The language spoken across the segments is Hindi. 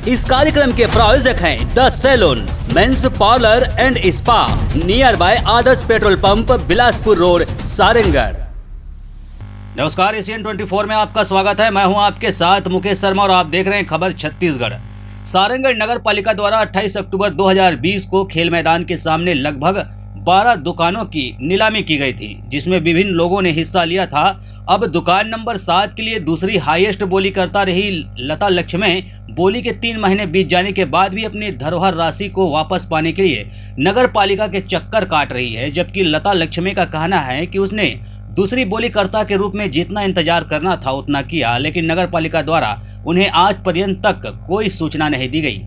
इस कार्यक्रम के प्रायोजक हैं the salon men's parlour and spa nearby Adarsh petrol pump Bilaspur road Sarangarh. नमस्कार, एशियन 24 में आपका स्वागत है। मैं हूं आपके साथ मुकेश शर्मा और आप देख रहे हैं खबर छत्तीसगढ़। सारंगढ़ नगर पालिका द्वारा 28 अक्टूबर 2020 को खेल मैदान के सामने लगभग 12 दुकानों की नीलामी की गई थी, जिसमें विभिन्न लोगों ने हिस्सा लिया था। अब दुकान नंबर 7 के लिए दूसरी हाईएस्ट बोली करता रही लता लक्ष्मी बोली के 3 महीने बीत जाने के बाद भी अपनी धरोहर राशि को वापस पाने के लिए नगर पालिका के चक्कर काट रही है। जबकि लता लक्ष्मी का कहना है कि उसने दूसरी बोलीकर्ता के रूप में जितना इंतजार करना था उतना किया, लेकिन नगर पालिका द्वारा उन्हें आज पर्यंत तक कोई सूचना नहीं दी गई।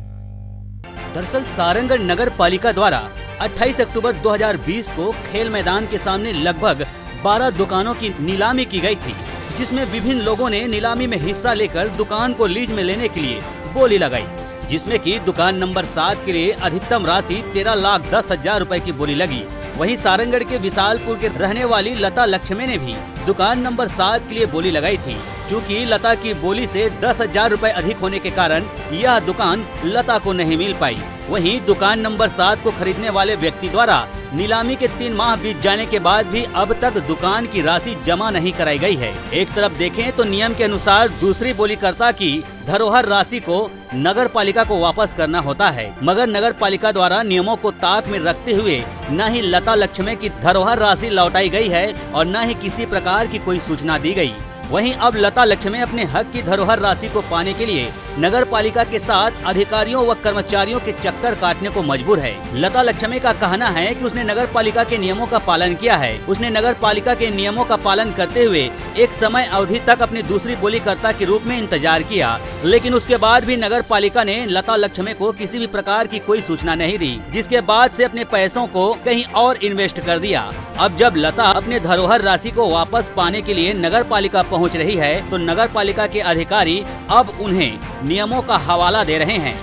दरअसल सारंगढ़ नगर पालिका द्वारा 28 अक्टूबर 2020 को खेल मैदान के सामने लगभग 12 दुकानों की नीलामी की गई थी, जिसमें विभिन्न लोगों ने नीलामी में हिस्सा लेकर दुकान को लीज में लेने के लिए बोली लगाई, जिसमें कि दुकान नंबर 7 के लिए अधिकतम राशि 13,10,000 रुपए की बोली लगी। वहीं सारंगढ़ के विशालपुर के रहने वाली लता लक्ष्मी ने भी दुकान नंबर 7 के लिए बोली लगाई थी। चूँकि लता की बोली से 10,000 रुपए अधिक होने के कारण यह दुकान लता को नहीं मिल पाई। वहीं दुकान नंबर 7 को खरीदने वाले व्यक्ति द्वारा नीलामी के 3 माह बीत जाने के बाद भी अब तक दुकान की राशि जमा नहीं कराई गई है। एक तरफ देखें तो नियम के अनुसार दूसरी बोलीकर्ता की धरोहर राशि को नगर पालिका को वापस करना होता है, मगर नगर पालिका द्वारा नियमों को ताक में रखते हुए न ही लता लक्ष्मी की धरोहर राशि लौटाई गई है और न ही किसी प्रकार की कोई सूचना दी गई। वहीं अब लता लक्ष्मी अपने हक की धरोहर राशि को पाने के लिए नगर पालिका के साथ अधिकारियों व कर्मचारियों के चक्कर काटने को मजबूर है। लता लक्ष्मी का कहना है कि उसने नगर पालिका के नियमों का पालन किया है। उसने नगर पालिका के नियमों का पालन करते हुए एक समय अवधि तक अपनी दूसरी बोलीकर्ता के रूप में इंतजार किया, लेकिन उसके बाद भी नगर पालिका ने लता लक्ष्मी को किसी भी प्रकार की कोई सूचना नहीं दी, जिसके बाद से अपने पैसों को कहीं और इन्वेस्ट कर दिया। अब जब लता अपने धरोहर राशि को वापस पाने के लिए नगर पालिका पहुंच रही है, तो नगर पालिका के अधिकारी अब उन्हें नियमों का हवाला दे रहे हैं।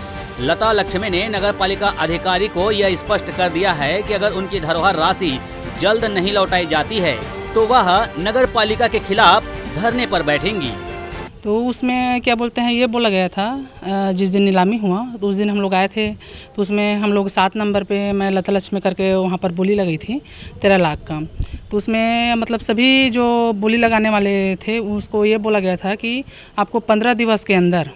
लता लक्ष्मी ने नगर पालिका अधिकारी को यह स्पष्ट कर दिया है कि अगर उनकी धरोहर राशि जल्द नहीं लौटाई जाती है तो वह नगर पालिका के खिलाफ धरने पर बैठेंगी। तो उसमें क्या बोलते हैं, ये बोला गया था जिस दिन नीलामी हुआ तो उस दिन हम लोग आए थे, तो उसमें हम लोग 7 नंबर पे मैं लता लक्ष्मी करके वहाँ पर बोली लगाई थी 13 लाख का। तो उसमें मतलब सभी जो बोली लगाने वाले थे उसको ये बोला गया था कि आपको 15 दिवस के अंदर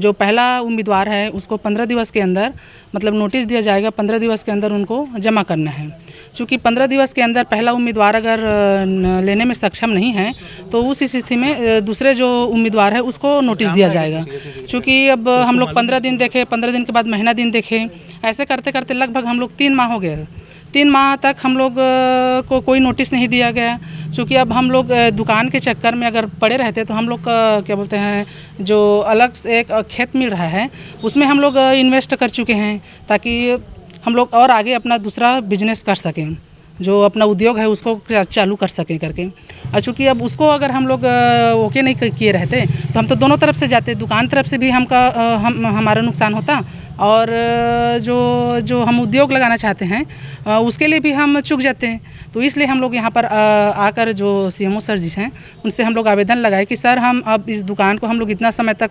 जो पहला उम्मीदवार है उसको 15 दिवस के अंदर मतलब नोटिस दिया जाएगा, 15 दिवस के अंदर उनको जमा करना है। चूँकि 15 दिवस के अंदर पहला उम्मीदवार अगर लेने में सक्षम नहीं है तो उस स्थिति में दूसरे जो उम्मीदवार है उसको नोटिस दिया जाएगा। चूँकि अब हम लोग 15 दिन देखे, 15 दिन के बाद महीना दिन देखे, ऐसे करते करते लगभग हम लोग 3 माह हो गए। 3 माह तक हम लोग को कोई नोटिस नहीं दिया गया। चूँकि अब हम लोग दुकान के चक्कर में अगर पड़े रहते तो हम लोग का क्या बोलते हैं जो अलग से एक खेत मिल रहा है उसमें हम लोग इन्वेस्ट कर चुके हैं ताकि हम लोग और आगे अपना दूसरा बिजनेस कर सकें, जो अपना उद्योग है उसको चालू कर सकें करके। और चूँकि अब उसको अगर हम लोग ओके नहीं किए रहते तो हम तो दोनों तरफ से जाते, दुकान तरफ से भी हमारा नुकसान होता और जो हम उद्योग लगाना चाहते हैं उसके लिए भी हम चूक जाते हैं। तो इसलिए हम लोग यहाँ पर आकर जो सीएमओ सर जी हैं उनसे हम लोग आवेदन लगाए कि सर हम अब इस दुकान को हम लोग इतना समय तक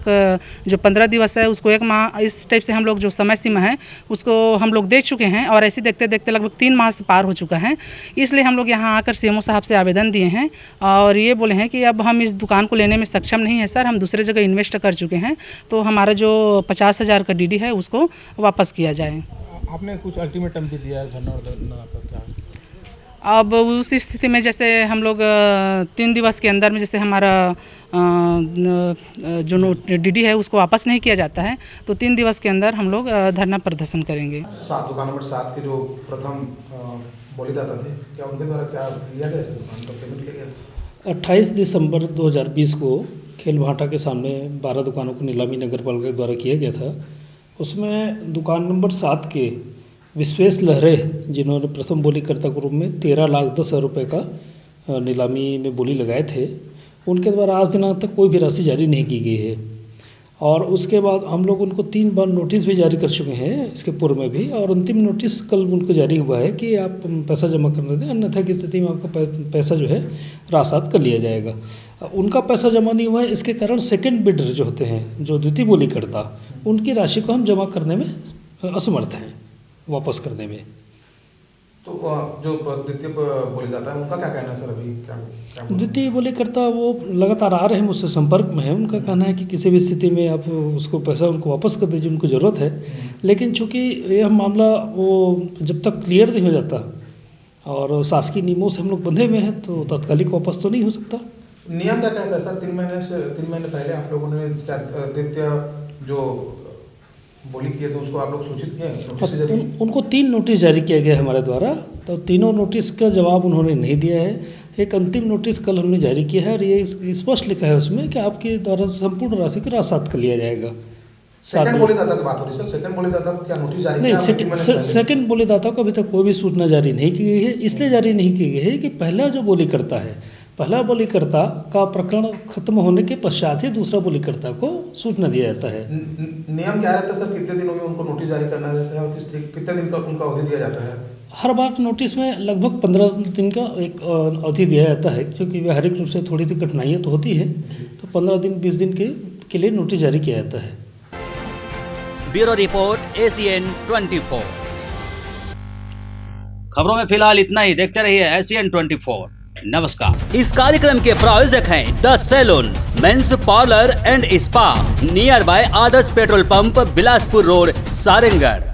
जो 15 दिवस है उसको 1 माह इस टाइप से हम लोग जो समय सीमा है उसको हम लोग दे चुके हैं और ऐसे देखते देखते लगभग 3 माह से पार हो चुका है। इसलिए हम लोग यहाँ आकर सीएमओ साहब से आवेदन दिए हैं और ये बोले हैं कि अब हम इस दुकान को लेने में सक्षम नहीं है सर, हम दूसरे जगह इन्वेस्ट कर चुके हैं, तो हमारा जो 50,000 का डीडी है उसको वापस किया जाए। आपने कुछ अल्टीमेटम भी दिया है धरना का क्या? अब उस स्थिति में जैसे हम लोग 3 दिवस के अंदर में जैसे हमारा जो डीडी है उसको वापस नहीं किया जाता है तो 3 दिवस के अंदर हम लोग धरना प्रदर्शन करेंगे। दुकान नंबर 7 के जो प्रथम बोलीदाता थे, क्या उनके द्वारा क्या लिया गया दुकान का पेमेंट लिया गया? 28 दिसंबर 2020 को खेल भाटा के सामने 12 दुकानों को नीलामी नगर पालिका द्वारा किया गया था। उसमें दुकान नंबर 7 के विश्वेश लहरे जिन्होंने प्रथम बोलीकर्ता के रूप में 13,10,000 रुपये का नीलामी में बोली लगाए थे, उनके द्वारा आज दिनांक तक कोई भी राशि जारी नहीं की गई है। और उसके बाद हम लोग उनको 3 बार नोटिस भी जारी कर चुके हैं इसके पूर्व में भी, और अंतिम नोटिस कल उनको जारी हुआ है कि आप पैसा जमा करने दें, अन्यथा की स्थिति में आपका पैसा जो है रासात कर लिया जाएगा। उनका पैसा जमा नहीं हुआ है, इसके कारण सेकंड बिडर जो होते हैं, जो द्वितीय बोलीकर्ता, उनकी राशि को हम जमा करने में असमर्थ हैं, वापस करने में। तो जो द्वितीय बोलीदाता है उनका क्या कहना है सर? अभी क्या क्या द्वितीय बोलीकर्ता वो लगातार आ रहे हैं, मुझसे संपर्क में है। उनका कहना है कि किसी भी स्थिति में आप उसको पैसा उनको वापस कर दीजिए, उनको ज़रूरत है। लेकिन चूंकि यह मामला वो जब तक क्लियर नहीं हो जाता और शासकीय नियमों से हम लोग बंधे हुए हैं तो तात्कालिक वापस तो नहीं हो सकता। नियम क्या कहता है सर? 3 महीने पहले आप लोगों ने क्या द्वितीय जो बोली किए थे उसको आप लोग सूचित किए नोटिस के जरिए? उनको 3 नोटिस जारी किया गया हमारे द्वारा, तो तीनों नोटिस का जवाब उन्होंने नहीं दिया है। एक अंतिम नोटिस कल हमने जारी किया है और ये स्पष्ट लिखा है उसमें कि आपके द्वारा संपूर्ण राशि को राजसात कर लिया जाएगा। सेकंड बोलीदाता की बात हो रही सर, सेकंड बोलीदाता को क्या नोटिस जारी नहीं, किया? सेकंड बोलीदाता को अभी तक कोई भी सूचना जारी नहीं की गई है। इसलिए जारी नहीं की गई है कि पहला जो बोलीकर्ता है, पहला बोलीकर्ता का प्रकरण खत्म होने के पश्चात ही दूसरा बोलीकर्ता को सूचना दिया जाता है। नियम क्या रहता है सर? कितने दिनों में उनको नोटिस जारी करना रहता है और कितने दिन का उनका अवधि दिया जाता है? हर बार नोटिस में लगभग 15 दिन का एक अवधि दिया जाता है, क्योंकि व्यावहारिक रूप से थोड़ी सी कठिनाइयाँ तो होती है, तो 15 दिन 20 दिन के लिए नोटिस जारी किया जाता है। Bureau report ACN 24। खबरों में फिलहाल इतना ही। देखते रहिए ACN 24। नमस्कार। इस कार्यक्रम के प्रायोजक हैं the salon men's parlour and spa, nearby Adarsh petrol pump, Bilaspur road, Sarangarh.